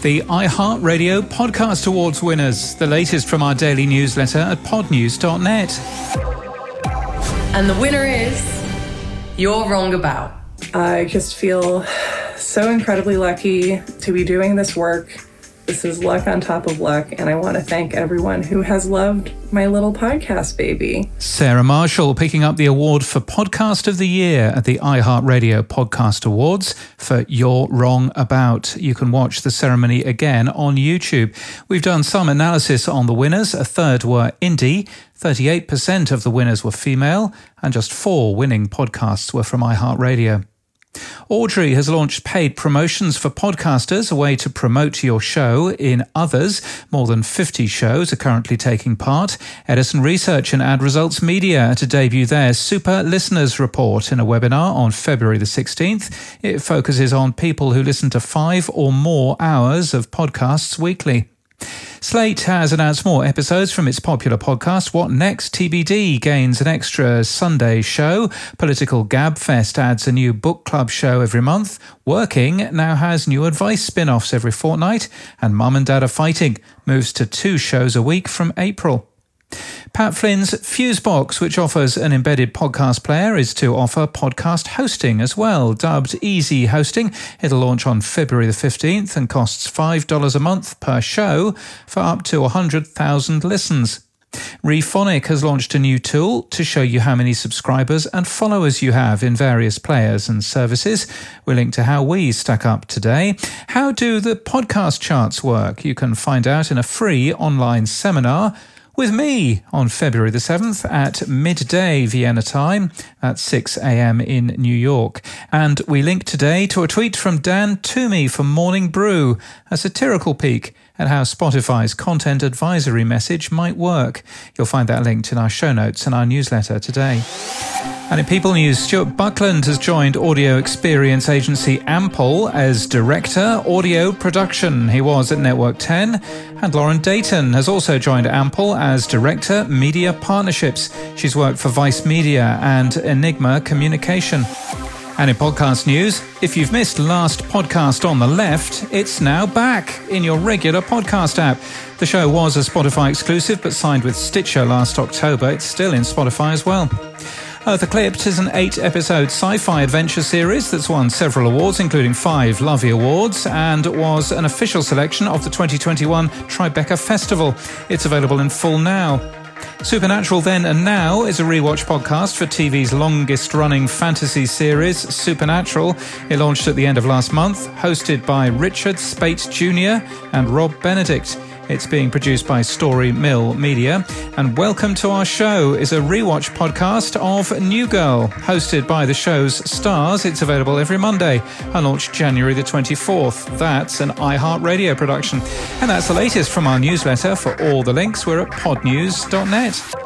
The iHeartRadio Podcast Awards winners, the latest from our daily newsletter at podnews.net. And the winner is You're Wrong About. I just feel so incredibly lucky to be doing this work. This is luck on top of luck, and I want to thank everyone who has loved my little podcast baby. Sarah Marshall picking up the award for Podcast of the Year at the iHeartRadio Podcast Awards for You're Wrong About. You can watch the ceremony again on YouTube. We've done some analysis on the winners. A third were indie, 38% of the winners were female, and just 4 winning podcasts were from iHeartRadio. Audry has launched paid promotions for podcasters, a way to promote your show in others. More than 50 shows are currently taking part. Edison Research and Ad Results Media to debut their Super Listeners Report in a webinar on February the 16th. It focuses on people who listen to 5 or more hours of podcasts weekly. Slate has announced more episodes from its popular podcast, What Next TBD gains an extra Sunday show. Political Gabfest adds a new book club show every month. Working now has new advice spin-offs every fortnight. And Mum and Dad Are Fighting moves to 2 shows a week from April. Pat Flynn's Fusebox, which offers an embedded podcast player, is to offer podcast hosting as well. Dubbed Easy Hosting, it'll launch on February the 15th and costs $5 a month per show for up to 100,000 listens. Rephonic has launched a new tool to show you how many subscribers and followers you have in various players and services. We'll link to how we stack up today. How do the podcast charts work? You can find out in a free online seminar with me on February the 7th at midday Vienna time at 6 a.m. in New York. And we link today to a tweet from Dan Toomey from Morning Brew, a satirical peek at how Spotify's content advisory message might work. You'll find that linked in our show notes and our newsletter today. And in People News, Stuart Buckland has joined audio experience agency Ample as Director, Audio Production. He was at Network 10. And Lauren Dayton has also joined Ample as Director, Media Partnerships. She's worked for Vice Media and Enigma Communication. And in podcast news, if you've missed last podcast on the left, it's now back in your regular podcast app. The show was a Spotify exclusive, but signed with Stitcher last October. It's still in Spotify as well. Earth Eclipsed is an 8-episode sci-fi adventure series that's won several awards, including 5 Lovie Awards, and was an official selection of the 2021 Tribeca Festival. It's available in full now. Supernatural Then and Now is a rewatch podcast for TV's longest-running fantasy series, Supernatural. It launched at the end of last month, hosted by Richard Speight Jr. and Rob Benedict. It's being produced by Story Mill Media. And Welcome to Our Show is a rewatch podcast of New Girl, hosted by the show's stars. It's available every Monday and launched January the 24th. That's an iHeartRadio production. And that's the latest from our newsletter. For all the links, we're at podnews.net.